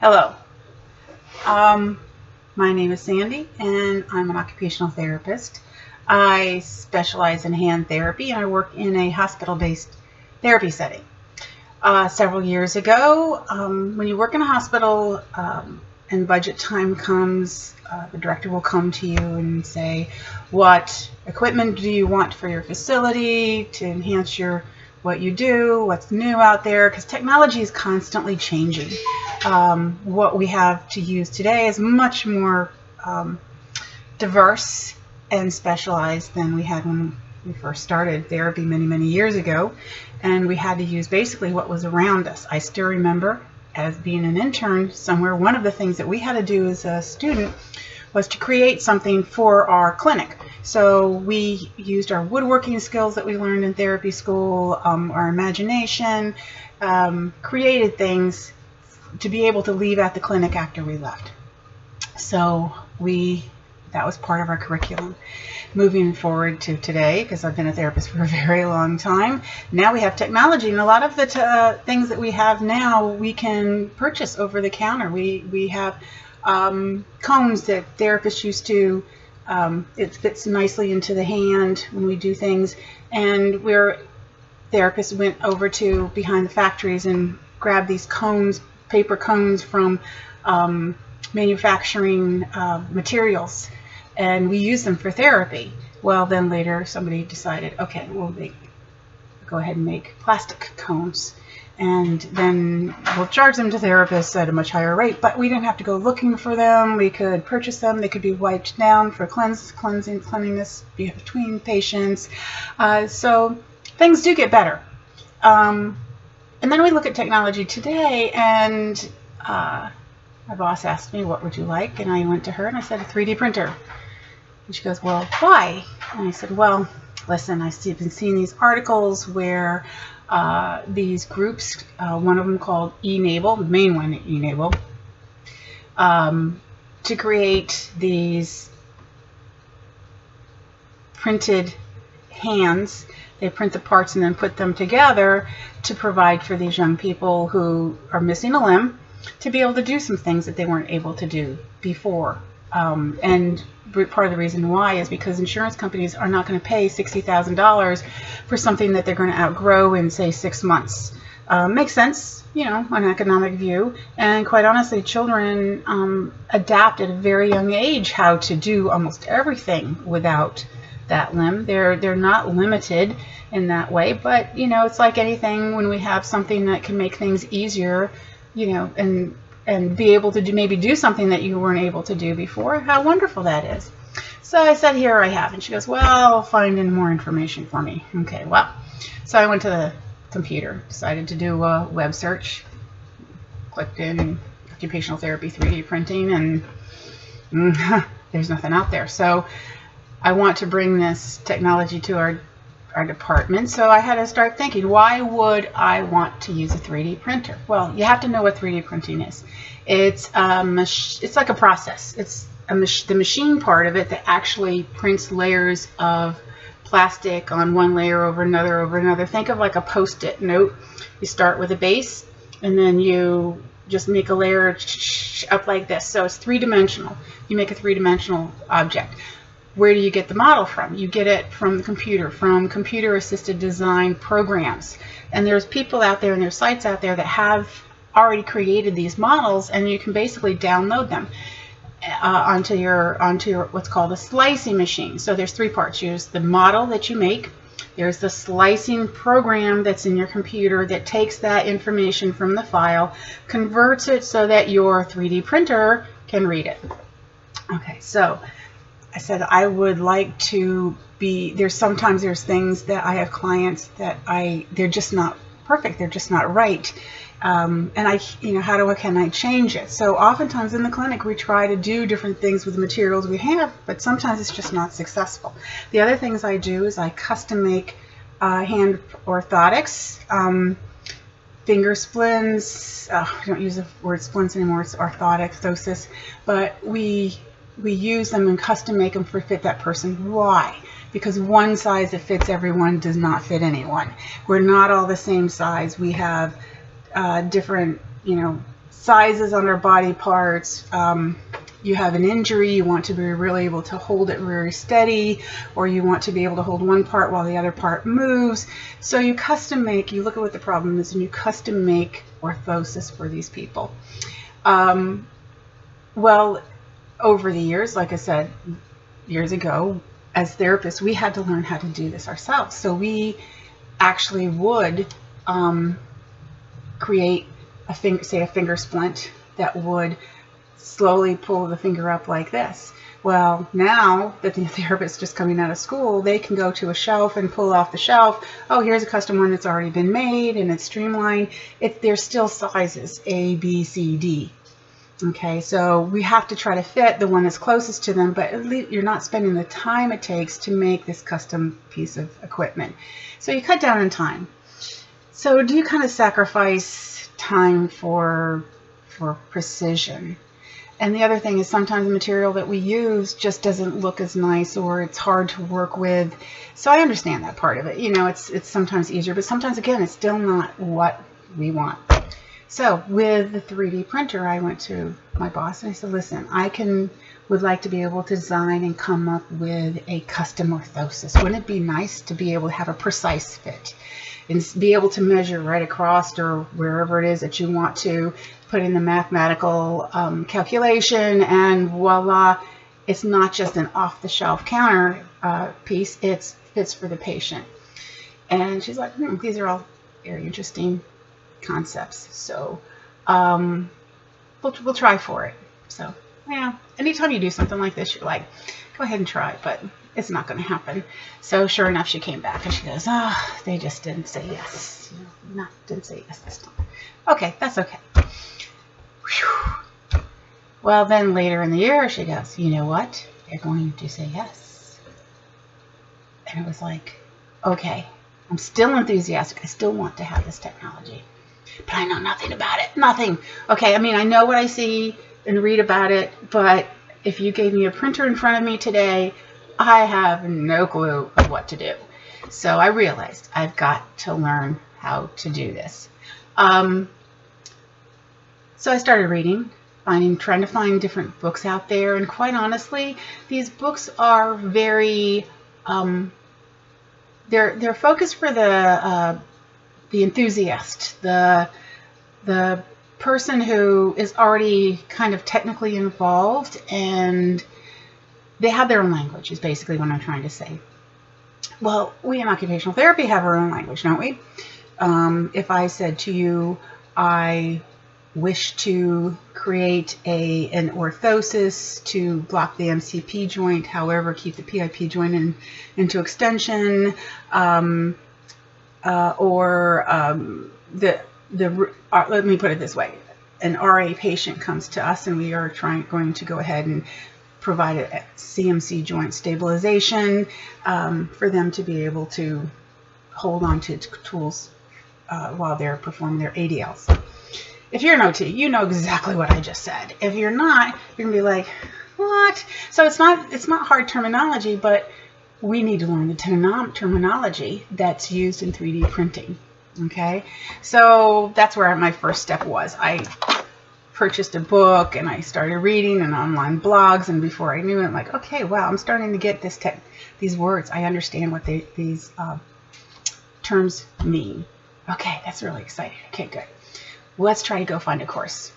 Hello. My name is Sandy, and I'm an occupational therapist. I specialize in hand therapy, and I work in a hospital-based therapy setting. Several years ago, when you work in a hospital and budget time comes, the director will come to you and say, what equipment do you want for your facility to enhance what you do, what's new out there, because technology is constantly changing. What we have to use today is much more diverse and specialized than we had when we first started therapy many years ago, and we had to use basically what was around us. I still remember, as being an intern somewhere, one of the things that we had to do as a student was to create something for our clinic. So we used our woodworking skills that we learned in therapy school, our imagination, created things to be able to leave at the clinic after we left. So that was part of our curriculum. Moving forward to today, because I've been a therapist for a very long time, now we have technology, and a lot of the things that we have now we can purchase over the counter. We have combs that therapists used to, it fits nicely into the hand when we do things, and therapists went over to behind the factories and grabbed these cones, paper cones from manufacturing materials, and we use them for therapy. Well, then later somebody decided, okay, we'll go ahead and make plastic cones, and then we'll charge them to therapists at a much higher rate, but we didn't have to go looking for them. We could purchase them. They could be wiped down for cleanliness between patients. So things do get better. And then we look at technology today, and my boss asked me, what would you like? And I went to her and I said, a 3D printer. And she goes, well, why? And I said, well, listen, I've been seeing these articles where these groups, one of them called eNable, the main one, eNable, to create these printed hands. They print the parts and then put them together to provide for these young people who are missing a limb to be able to do some things that they weren't able to do before. And part of the reason why is because insurance companies are not going to pay $60,000 for something that they're going to outgrow in, say, 6 months. Makes sense, you know, on an economic view. And quite honestly, children adapt at a very young age how to do almost everything without that limb. They're not limited in that way, but you know, it's like anything. When we have something that can make things easier, you know, and be able to maybe do something that you weren't able to do before, how wonderful that is. So I said, here I have. And she goes, well, find in more information for me. Okay, well, so I went to the computer, decided to do a web search, clicked in occupational therapy 3D printing, and there's nothing out there. So I want to bring this technology to our department, so I had to start thinking, why would I want to use a 3D printer? Well, you have to know what 3D printing is. It's like a process. It's the machine part of it that actually prints layers of plastic on one layer over another. Think of like a post-it note. You start with a base, and then you just make a layer up like this. So it's three-dimensional. You make a three-dimensional object. Where do you get the model from? You get it from the computer, from computer-assisted design programs. And there's people out there and there's sites out there that have already created these models, and you can basically download them onto your what's called a slicing machine. So there's three parts. There's the model that you make. There's the slicing program that's in your computer that takes that information from the file, converts it so that your 3D printer can read it. Okay, so I said I would like to be, sometimes there's things that I have clients that they're just not perfect, they're just not right. And can I change it? So oftentimes in the clinic we try to do different things with the materials we have, but sometimes it's just not successful. The other things I do is I custom make hand orthotics, finger splints. I don't use the word splints anymore, it's orthotic, but we use them and custom make them for fit that person. Why? Because one size that fits everyone does not fit anyone. We're not all the same size. We have different, sizes on our body parts. You have an injury, you want to be really able to hold it very steady, or you want to be able to hold one part while the other part moves. So you custom make, you look at what the problem is, and you custom make orthosis for these people. Well, over the years, like I said, years ago, as therapists, we had to learn how to do this ourselves. So we actually would create a finger, say a finger splint, that would slowly pull the finger up like this. Well, now that the therapist just coming out of school, they can go to a shelf and pull off the shelf. Oh, here's a custom one that's already been made and it's streamlined. There's still sizes A, B, C, D. Okay, so we have to try to fit the one that's closest to them, but at least you're not spending the time it takes to make this custom piece of equipment. So you cut down on time. So do you kind of sacrifice time for precision? And the other thing is sometimes the material that we use just doesn't look as nice, or it's hard to work with. So I understand that part of it. You know, it's sometimes easier, but sometimes, again, it's still not what we want. So with the 3D printer, I went to my boss and I said, listen, would like to be able to design and come up with a custom orthosis. Wouldn't it be nice to be able to have a precise fit and be able to measure right across or wherever it is that you want to, put in the mathematical calculation, and voila, it's not just an off-the-shelf counter piece, it fits for the patient. And she's like, these are all very interesting concepts, so we'll try for it. So yeah, anytime you do something like this, you're like, go ahead and try, but it's not going to happen. So sure enough, she came back and she goes, oh, they just didn't say yes. Didn't say yes this time. Okay, that's okay. Whew. Well, then later in the year, she goes, you know what? They're going to say yes. And it was like, okay, I'm still enthusiastic. I still want to have this technology, but I know nothing about it. Nothing. Okay, I mean, I know what I see and read about it, but if you gave me a printer in front of me today, I have no clue of what to do. So I realized I've got to learn how to do this. So I started reading, trying to find different books out there, and quite honestly, these books are very, they're focused for the enthusiast, the person who is already kind of technically involved, and they have their own language, is basically what I'm trying to say. Well, we in occupational therapy have our own language, don't we? If I said to you, I wish to create an orthosis to block the MCP joint, however, keep the PIP joint into extension, let me put it this way. An RA patient comes to us and we are going to go ahead and provide a CMC joint stabilization for them to be able to hold on to tools while they're performing their ADLs. If you're an OT, you know exactly what I just said. If you're not, you're gonna be like, what? So it's not hard terminology, but we need to learn the terminology that's used in 3D printing. Okay, so that's where my first step was. I purchased a book and I started reading and online blogs, and before I knew it, I'm like, okay, wow, I'm starting to get these words. I understand what these terms mean. Okay, that's really exciting. Okay, good. Let's try to go find a course.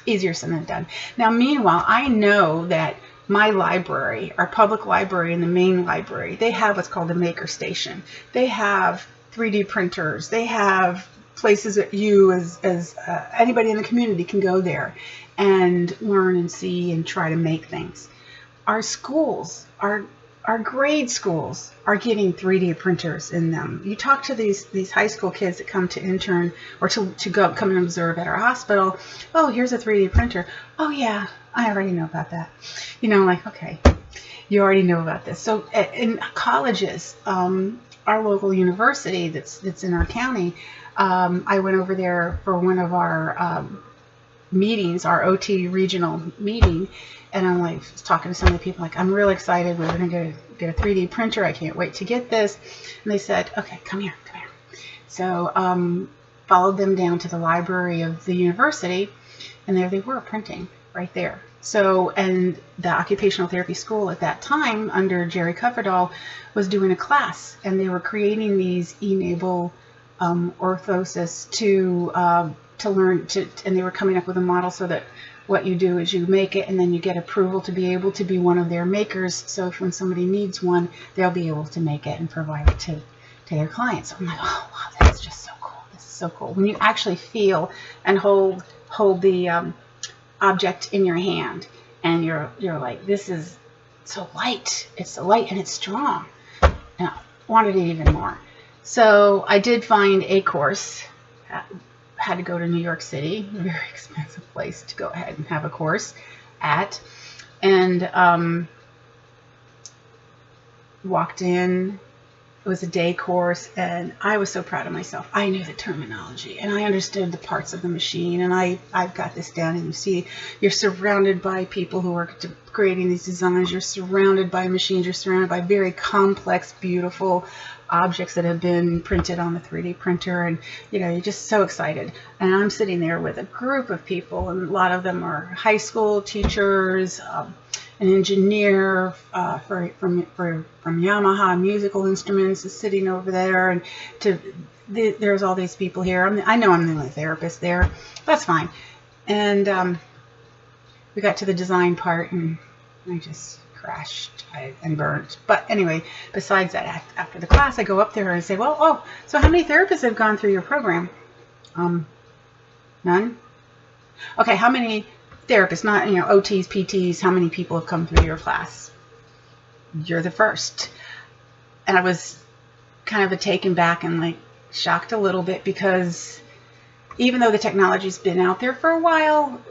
Easier said than done. Now, meanwhile, I know that my library, our public library and the main library, they have what's called a maker station. They have 3D printers. They have places that you, as anybody in the community, can go there and learn and see and try to make things. Our schools, our grade schools are getting 3D printers in them. You talk to these high school kids that come to intern or to come and observe at our hospital. Oh, here's a 3D printer. Oh yeah, I already know about that. You know, like, okay, you already know about this. So in colleges, our local university that's in our county, I went over there for one of our meetings, our OT regional meeting, and I'm like talking to some of the people, like, I'm really excited. We're going to get a 3D printer. I can't wait to get this. And they said, okay, come here. So followed them down to the library of the university, and there they were printing right there. So, and the occupational therapy school at that time under Jerry Coverdall was doing a class, and they were creating these enable orthosis to learn to, and they were coming up with a model so that what you do is you make it and then you get approval to be able to be one of their makers. So if when somebody needs one, they'll be able to make it and provide it to their clients. So I'm like, oh wow, that's just so cool. This is so cool. When you actually feel and hold the object in your hand, and you're like, this is so light. It's so light and it's strong. And I wanted it even more. So I did find a course. Had to go to New York City, a very expensive place to go ahead and have a course at, and walked in. It was a day course, and I was so proud of myself. I knew the terminology, and I understood the parts of the machine, and I've got this down. And you see, you're surrounded by people who are creating these designs. You're surrounded by machines. You're surrounded by very complex, beautiful objects that have been printed on the 3D printer, and you're just so excited. And I'm sitting there with a group of people, and a lot of them are high school teachers, an engineer from Yamaha Musical Instruments is sitting over there, and there's all these people here. I know I'm the only therapist there. That's fine. And we got to the design part, and I just crashed and burnt. But anyway, besides that, after the class, I go up there and say, well, so how many therapists have gone through your program? None? Okay, how many therapists, not OTs, PTs, how many people have come through your class? You're the first. And I was kind of taken back and like shocked a little bit, because even though the technology's been out there for a while,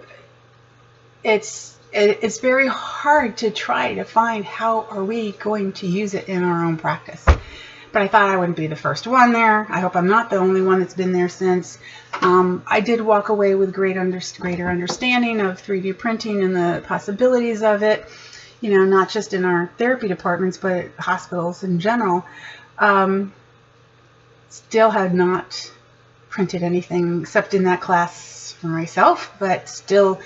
it's very hard to try to find how are we going to use it in our own practice. But I thought I wouldn't be the first one there. I hope I'm not the only one that's been there since. I did walk away with greater understanding of 3D printing and the possibilities of it, not just in our therapy departments, but hospitals in general. Still had not printed anything except in that class for myself, but still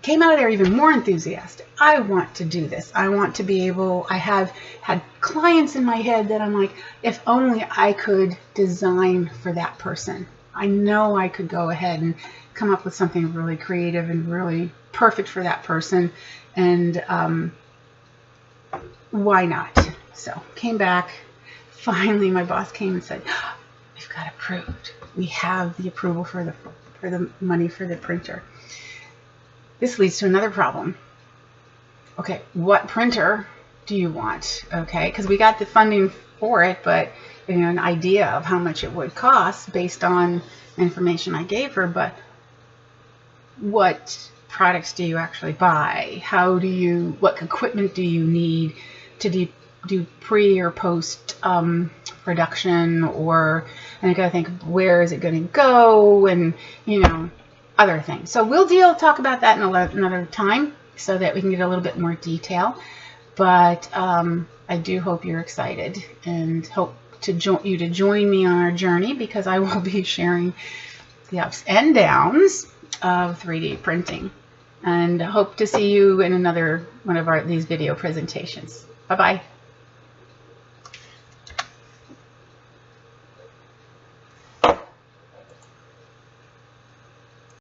came out of there even more enthusiastic. I want to do this. I want to be able, I have had clients in my head that I'm like, if only I could design for that person. I know I could go ahead and come up with something really creative and really perfect for that person. And why not? So came back. Finally, my boss came and said, we've got approved. We have the approval for the money for the printer. This leads to another problem. Okay, what printer do you want? Okay, because we got the funding for it, but an idea of how much it would cost based on information I gave her. But what products do you actually buy? What equipment do you need to do pre or post production? And I gotta think, where is it going to go? And other things. So we'll talk about that in another time so that we can get a little bit more detail. But I do hope you're excited, and hope to join me on our journey, because I will be sharing the ups and downs of 3D printing. And hope to see you in another one of these video presentations. Bye-bye.